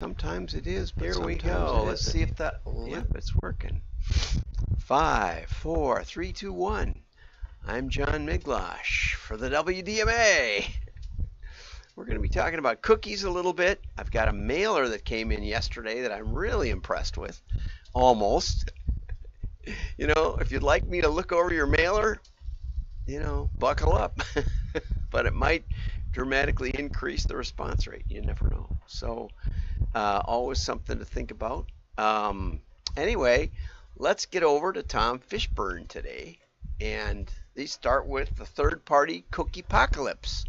Sometimes it is, but Here we sometimes go. it Let's isn't. see if that. Yep, it's working. 5, 4, 3, 2, 1. I'm John Miglosh for the WDMA. We're going to be talking about cookies a little bit. I've got a mailer that came in yesterday that I'm really impressed with. Almost. If you'd like me to look over your mailer, buckle up. But it might dramatically increase the response rate. You never know. So, always something to think about. Anyway, let's get over to Tom Fishburne today. And they start with the third-party Cookiepocalypse.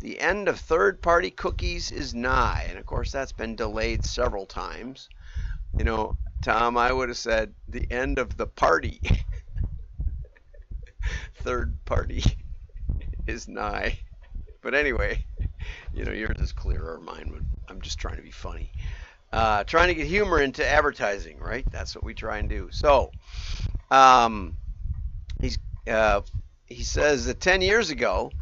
The end of third-party cookies is nigh. And, of course, that's been delayed several times. Tom, I would have said the end of the party. Third party is nigh. But anyway, yours is clearer. Mine I'm just trying to be funny. Trying to get humor into advertising, right? That's what we try and do. So, he says that 10 years ago,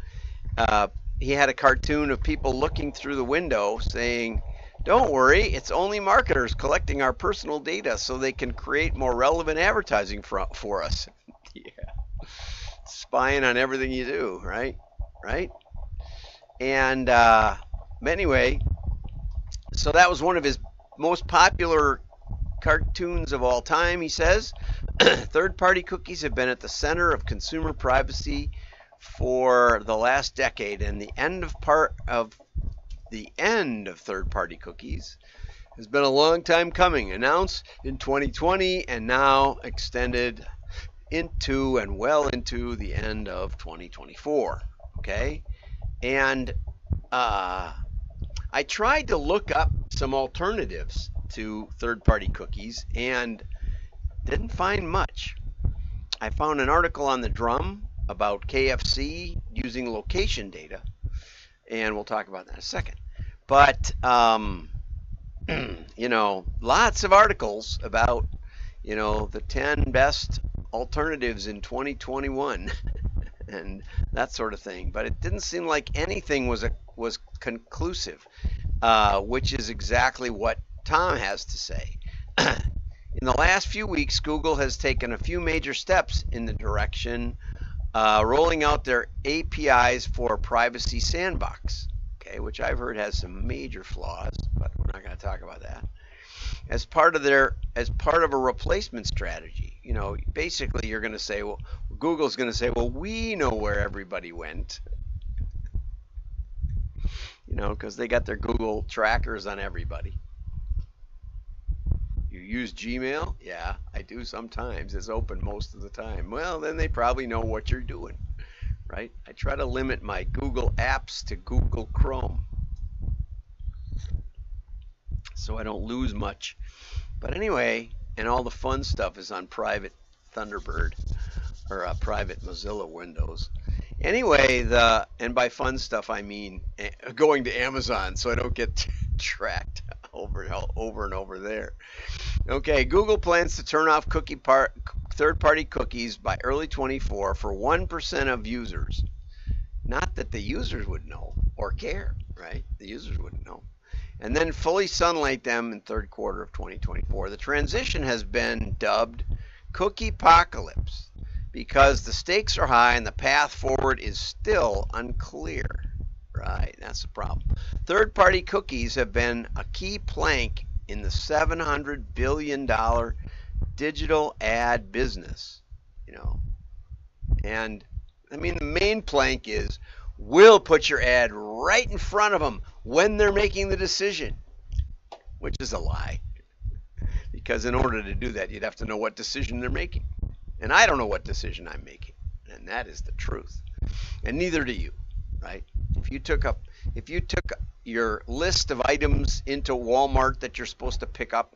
he had a cartoon of people looking through the window saying, "Don't worry, it's only marketers collecting our personal data so they can create more relevant advertising for us." Yeah. Spying on everything you do, right? Right? And anyway, so that was one of his most popular cartoons of all time, he says. Third-party cookies have been at the center of consumer privacy for the last decade, and the end of third-party cookies has been a long time coming. Announced in 2020 and now extended into and well into the end of 2024. Okay, and I tried to look up some alternatives to third-party cookies and didn't find much. I found an article on the Drum about KFC using location data, and we'll talk about that in a second. But lots of articles about the 10 best alternatives in 2021 and that sort of thing. But it didn't seem like anything was conclusive, which is exactly what Tom has to say. In the last few weeks, Google has taken a few major steps in the direction, rolling out their APIs for Privacy Sandbox, which I've heard has some major flaws, but we're not going to talk about that. As part of a replacement strategy, basically you're going to say, well, Google's going to say, well, we know where everybody went, because they got their Google trackers on everybody. You use Gmail? Yeah, I do sometimes. It's open most of the time. Well, then they probably know what you're doing, right? I try to limit my Google apps to Google Chrome so I don't lose much. But anyway, and all the fun stuff is on private Thunderbird or private Mozilla Windows. Anyway, and by fun stuff I mean going to Amazon so I don't get tracked over and over there. Okay, Google plans to turn off third-party cookies by early 24 for 1% of users. Not that the users would know or care, right? The users wouldn't know. And then fully sunlight them in third quarter of 2024. The transition has been dubbed Cookiepocalypse because the stakes are high and the path forward is still unclear. Right, that's the problem. Third-party cookies have been a key plank in the $700 billion digital ad business, And I mean, the main plank is we'll put your ad right in front of them when they're making the decision, which is a lie. Because in order to do that, you'd have to know what decision they're making. And I don't know what decision I'm making. And that is the truth. And neither do you, right? If you took your list of items into Walmart that you're supposed to pick up,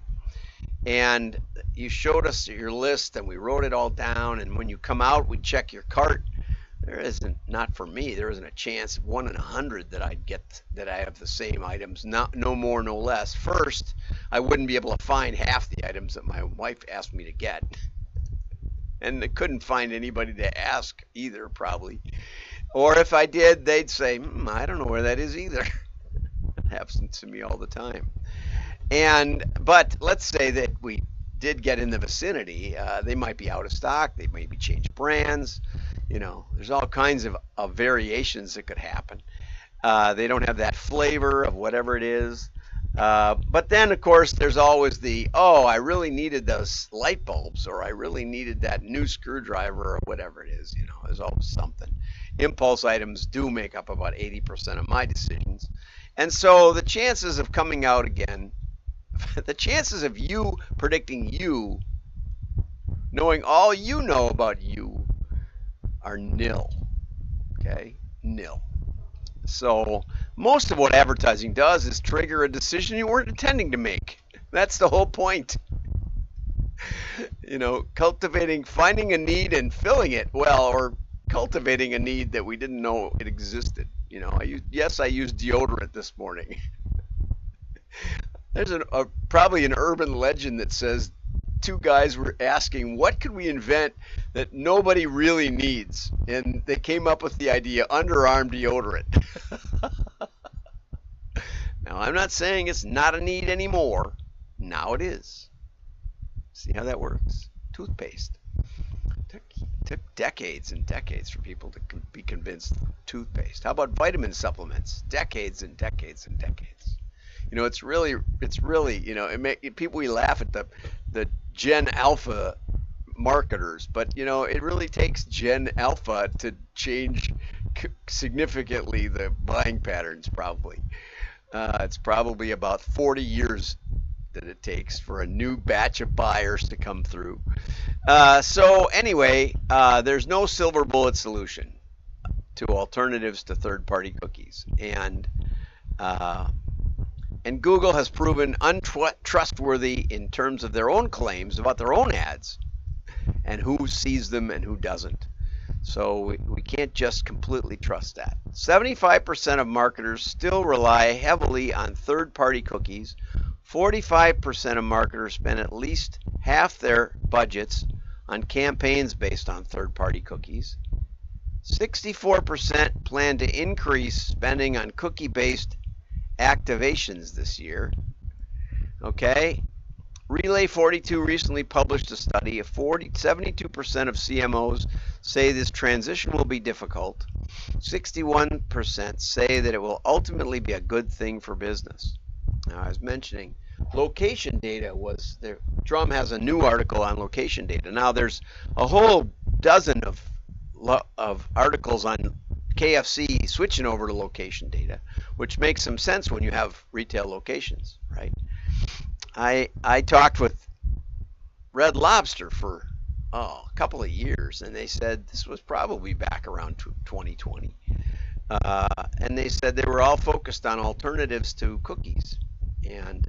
and you showed us your list and we wrote it all down, and when you come out, we check your cart, not for me, there isn't a chance, 1 in 100 that I'd get that I have the same items, no more, no less. First, I wouldn't be able to find half the items that my wife asked me to get. And I couldn't find anybody to ask either, probably. Or if I did, they'd say, I don't know where that is either. It happens to me all the time. But let's say that we did get in the vicinity, they might be out of stock. They maybe change brands. There's all kinds of variations that could happen. They don't have that flavor of whatever it is. But then, of course, there's always oh, I really needed those light bulbs, or I really needed that new screwdriver, or whatever it is. There's always something. Impulse items do make up about 80% of my decisions. And so the chances of coming out again, the chances of you predicting you, knowing all you know about you, are nil. Okay? Nil. So most of what advertising does is trigger a decision you weren't intending to make. That's the whole point. Cultivating, finding a need and filling it well, or cultivating a need that we didn't know it existed. I used deodorant this morning. There's probably an urban legend that says two guys were asking, what could we invent that nobody really needs? And they came up with the idea, underarm deodorant. Now, I'm not saying it's not a need anymore. Now it is. See how that works? Toothpaste. Took decades and decades for people to be convinced toothpaste. How about vitamin supplements? Decades and decades and decades. It's really, people, we laugh at the Gen Alpha marketers, but it really takes Gen Alpha to change significantly the buying patterns. Probably it's probably about 40 years that it takes for a new batch of buyers to come through. So anyway, there's no silver bullet solution to alternatives to third-party cookies, and Google has proven untrustworthy in terms of their own claims about their own ads and who sees them and who doesn't. So we can't just completely trust that. 75% of marketers still rely heavily on third-party cookies. 45% of marketers spend at least half their budgets on campaigns based on third-party cookies. 64% plan to increase spending on cookie-based activations this year. Okay. Relay 42 recently published a study of 72% of CMOs say this transition will be difficult. 61% say that it will ultimately be a good thing for business. Now, I was mentioning location data was there. Drum has a new article on location data. Now there's a whole dozen of articles on KFC switching over to location data, which makes some sense when you have retail locations, right? I talked with Red Lobster for a couple of years, and they said this was probably back around 2020, and they said they were all focused on alternatives to cookies. And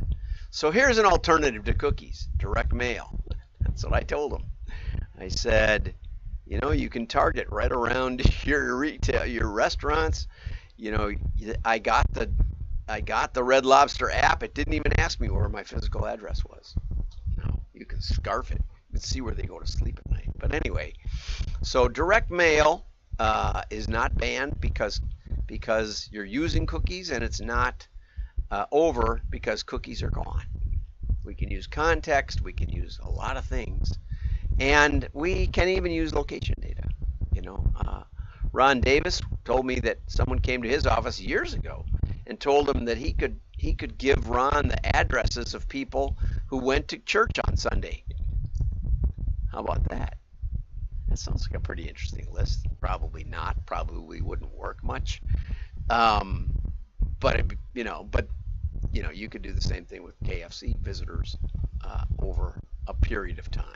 so here's an alternative to cookies: direct mail. That's what I told them. I said, you can target right around your retail, your restaurants. I got the Red Lobster app. It didn't even ask me where my physical address was. No, you can scarf it. You can see where they go to sleep at night. But anyway, so direct mail is not banned because you're using cookies, and it's not over because cookies are gone. We can use context. We can use a lot of things. And we can even use location data. Ron Davis told me that someone came to his office years ago and told him that he could give Ron the addresses of people who went to church on Sunday. How about that? That sounds like a pretty interesting list. Probably not. Probably wouldn't work much. But you could do the same thing with KFC visitors over a period of time.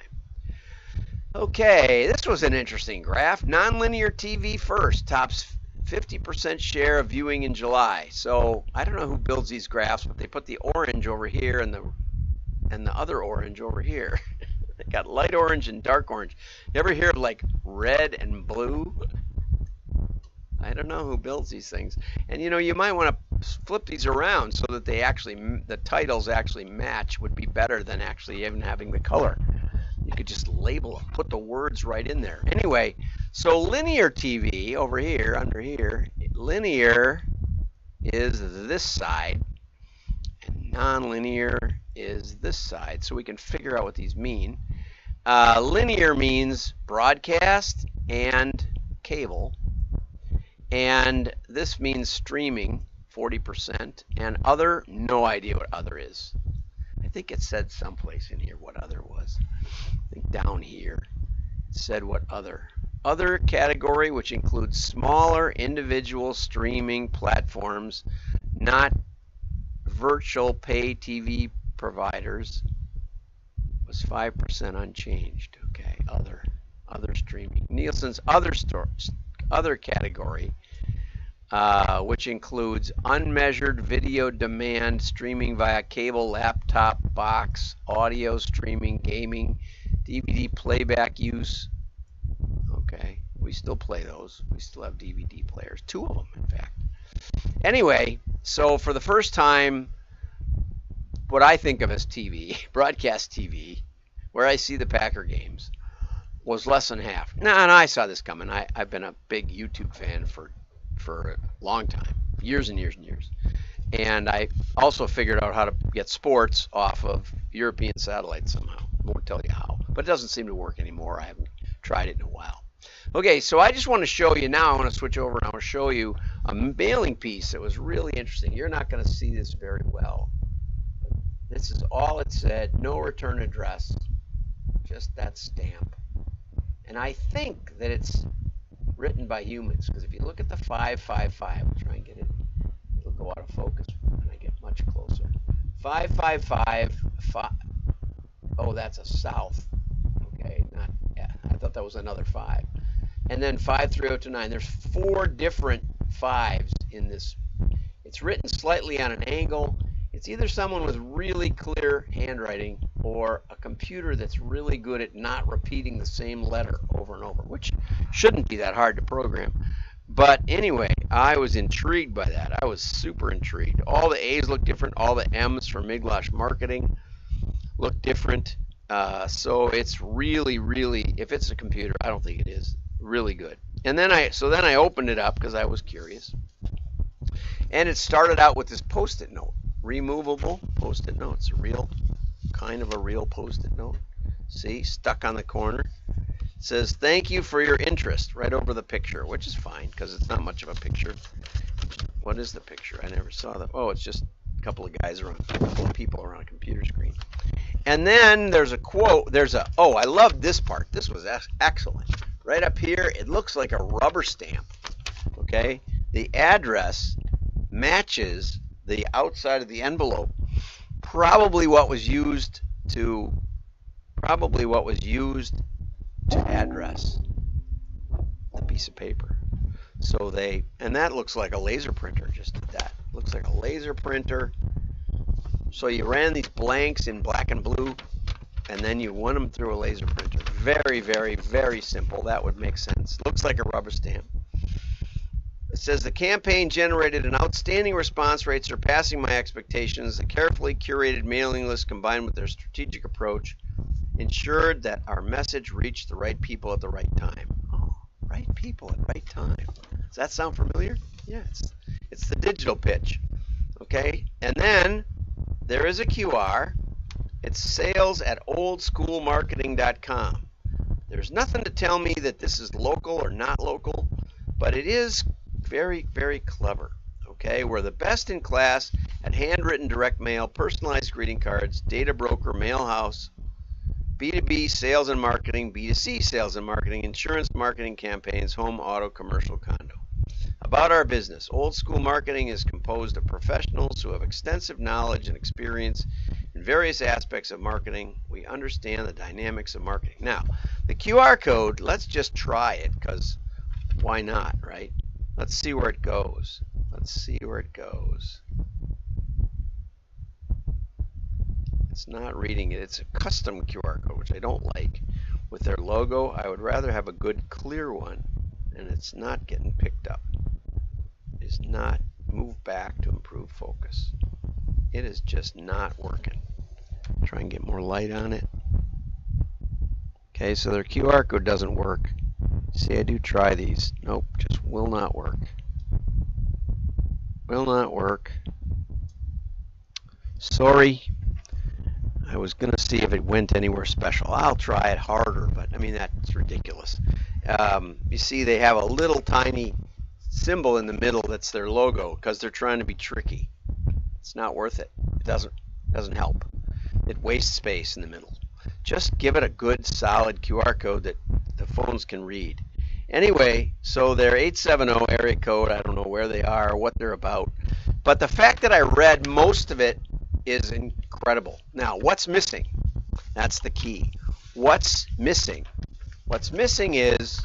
Okay, this was an interesting graph. Nonlinear TV first tops 50% share of viewing in July. So I don't know who builds these graphs, but they put the orange over here and the other orange over here. They got light orange and dark orange. You ever hear of like red and blue? I don't know who builds these things. And you might want to flip these around so that the titles actually match. Would be better than actually even having the color. You could just label, put the words right in there. Anyway, so linear TV over here, under here, linear is this side, and Non-linear is this side, so we can figure out what these mean. Linear means broadcast and cable, and this means streaming, 40%, and other, no idea what other is. I think it said someplace in here what other was. I think down here it said what other. Other category, which includes smaller individual streaming platforms, not virtual pay TV providers, was 5% unchanged. Okay, other streaming. Nielsen's other category, which includes unmeasured video demand, streaming via cable, laptop, box, audio streaming, gaming, DVD playback use. Okay, we still play those. We still have DVD players, 2 of them in fact. Anyway, so for the first time, what I think of as TV, broadcast TV, where I see the Packer games, was less than half. Now, and I saw this coming. I've been a big YouTube fan for a long time, years and years and years. And I also figured out how to get sports off of European satellite somehow. I won't tell you how, but it doesn't seem to work anymore. I haven't tried it in a while. Okay, so I just want to show you now. I want to switch over and I want to show you a mailing piece that was really interesting. You're not going to see this very well. This is all it said, no return address, just that stamp. And I think that it's written by humans, because if you look at the 555, I'll try and get it, it'll go out of focus when I get much closer. 555, oh, that's a south. Okay, not, yeah, I thought that was another 5. And then 53029, there's 4 different 5s in this. It's written slightly on an angle. It's either someone with really clear handwriting or a computer that's really good at not repeating the same letter over and over, which shouldn't be that hard to program. But anyway, I was intrigued by that. I was super intrigued. All the A's look different. All the M's from Miglosh Marketing look different. So it's really, really, if it's a computer, I don't think it is, really good. And then I opened it up because I was curious. And it started out with this Post-it note. Removable Post-it notes, kind of a real Post-it note. See, stuck on the corner. It says, thank you for your interest, right over the picture, which is fine because it's not much of a picture. What is the picture? I never saw that. Oh, it's just a couple of guys around, a couple of people around a computer screen. And then there's a quote. Oh, I loved this part. This was excellent. Right up here, it looks like a rubber stamp. Okay, the address matches the outside of the envelope, probably what was used to address the piece of paper. So and that looks like a laser printer just did that. Looks like a laser printer. So you ran these blanks in black and blue, and then you went them through a laser printer. Very, very, very simple. That would make sense. Looks like a rubber stamp. It says the campaign generated an outstanding response rate surpassing my expectations. The carefully curated mailing list combined with their strategic approach ensured that our message reached the right people at the right time. Oh, right people at right time. Does that sound familiar? Yeah, it's the digital pitch. Okay, and then there is a QR. It's sales@oldschoolmarketing.com. There's nothing to tell me that this is local or not local, but it is very, very clever. Okay, we're the best in class at handwritten direct mail, personalized greeting cards, data broker, mail house, B2B sales and marketing, B2C sales and marketing, insurance marketing campaigns, home, auto, commercial, condo. About our business, Old School Marketing is composed of professionals who have extensive knowledge and experience in various aspects of marketing. We understand the dynamics of marketing. Now, the QR code, let's just try it because why not, right? Let's see where it goes. Let's see where it goes. It's not reading it. It's a custom QR code, which I don't like. With their logo, I would rather have a good clear one, and it's not getting picked up. It's not. Move back to improve focus. It is just not working. Try and get more light on it. Okay, so their QR code doesn't work. See, I do try these. Nope, just will not work. Will not work. Sorry, I was going to see if it went anywhere special. I'll try it harder, but I mean, that's ridiculous. You see, they have a little tiny symbol in the middle that's their logo because they're trying to be tricky. It's not worth it. It doesn't help. It wastes space in the middle. Just give it a good solid QR code that the phones can read. Anyway, so they're 870 area code. I don't know where they are or what they're about. But the fact that I read most of it is incredible. Now, what's missing? That's the key. What's missing? What's missing is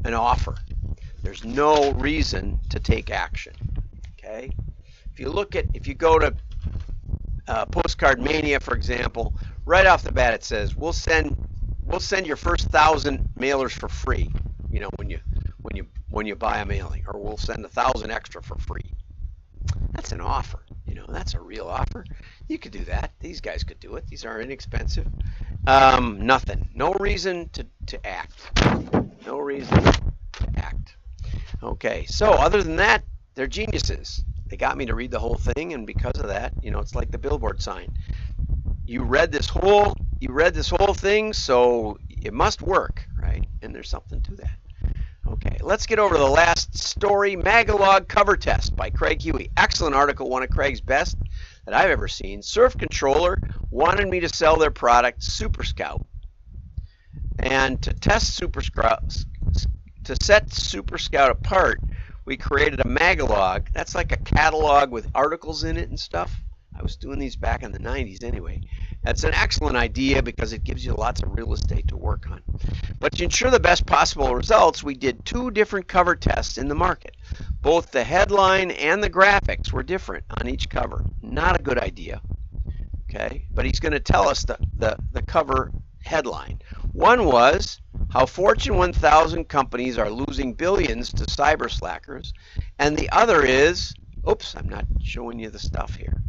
an offer. There's no reason to take action. Okay? If you go to Postcard Mania, for example, right off the bat it says we'll send your first 1,000 mailers for free. You know, when you buy a mailing, or we'll send 1,000 extra for free. That's an offer. You know, that's a real offer. You could do that. These guys could do it. These are inexpensive. Nothing. No reason to act. No reason to act. Okay. So other than that, they're geniuses. They got me to read the whole thing, and because of that, you know, it's like the billboard sign. You read this whole thing, so it must work, right? And there's something to that. Okay, let's get over to the last story, Magalog cover test by Craig Huey. Excellent article, one of Craig's best that I've ever seen. Surf Controller wanted me to sell their product, Super Scout. And to test Super Scout, to set Super Scout apart, we created a Magalog. That's like a catalog with articles in it and stuff. I was doing these back in the 90s anyway. That's an excellent idea because it gives you lots of real estate to work on. But to ensure the best possible results, we did 2 different cover tests in the market. Both the headline and the graphics were different on each cover. Not a good idea. Okay, but he's going to tell us the cover headline. One was how Fortune 1000 companies are losing billions to cyber slackers, and the other is, oops, I'm not showing you the stuff here.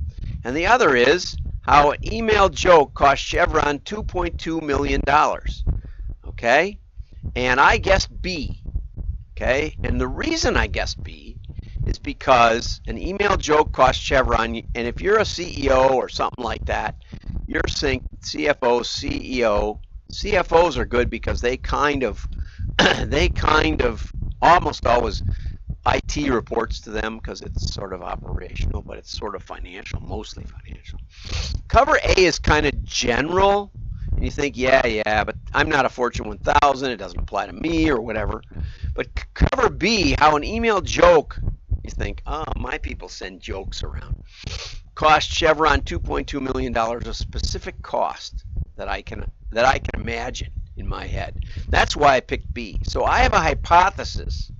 And the other is how an email joke cost Chevron $2.2 million. Okay? And I guessed B. Okay? And the reason I guessed B is because an email joke cost Chevron, and if you're a CEO or something like that, you're saying CFO, CEO. CFOs are good because they kind of almost always IT reports to them because it's sort of operational, but it's sort of financial, mostly financial. Cover A is kind of general, and you think, yeah, but I'm not a Fortune 1000, it doesn't apply to me or whatever. But cover B, how an email joke, you think, oh, my people send jokes around. Cost Chevron $2.2 million, a specific cost that I can imagine in my head. That's why I picked B. So I have a hypothesis.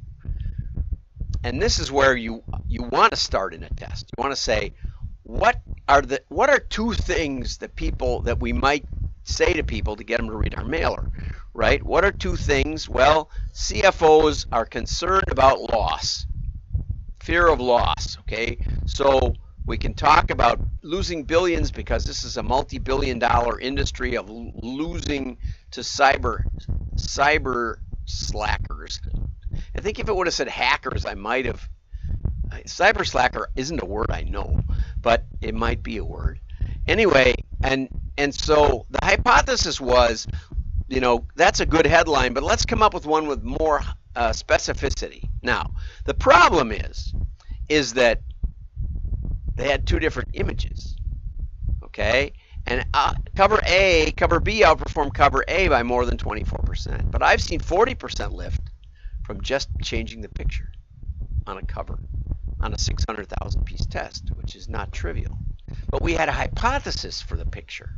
And this is where you want to start in a test. You want to say, what are 2 things that we might say to people to get them to read our mailer, right? What are 2 things? Well, CFOs are concerned about loss, fear of loss, okay? So we can talk about losing billions because this is a multi-billion-dollar industry of losing to cyber slackers. I think if it would have said hackers, I might have. Cyber slacker isn't a word I know, but it might be a word. Anyway, and so the hypothesis was, you know, that's a good headline, but let's come up with one with more specificity. Now, the problem is that they had 2 different images, okay? And cover B outperformed cover A by more than 24%. But I've seen 40% lift from just changing the picture on a cover on a 600,000 piece test, which is not trivial. But we had a hypothesis for the picture.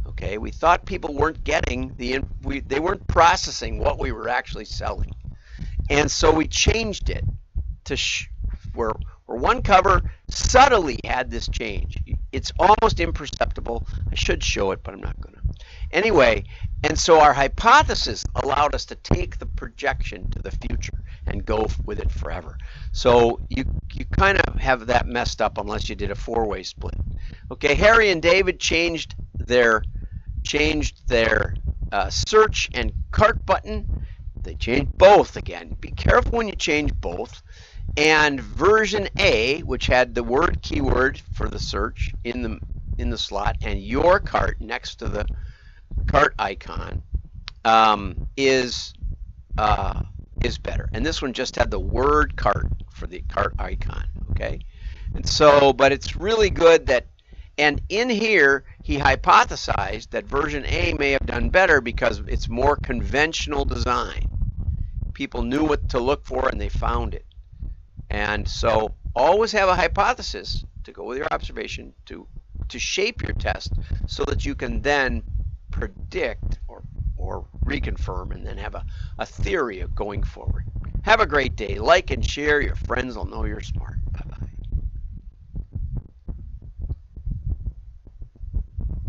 Okay, we thought people weren't getting they weren't processing what we were actually selling, and so we changed it to where one cover subtly had this change. It's almost imperceptible. I should show it, but I'm not going to. Anyway, and so our hypothesis allowed us to take the projection to the future and go with it forever. So you kind of have that messed up unless you did a 4-way split. Okay, Harry and David changed their search and cart button. They changed both again. Be careful when you change both. And version A, which had the word keyword for the search in the slot, and your cart next to the cart icon, is better. And this one just had the word cart for the cart icon. Okay, and so, but it's really good that. And in here, he hypothesized that version A may have done better because it's more conventional design. People knew what to look for and they found it. And so always have a hypothesis to go with your observation to shape your test so that you can then predict or reconfirm and then have a theory of going forward. Have a great day. Like and share. Your friends will know you're smart.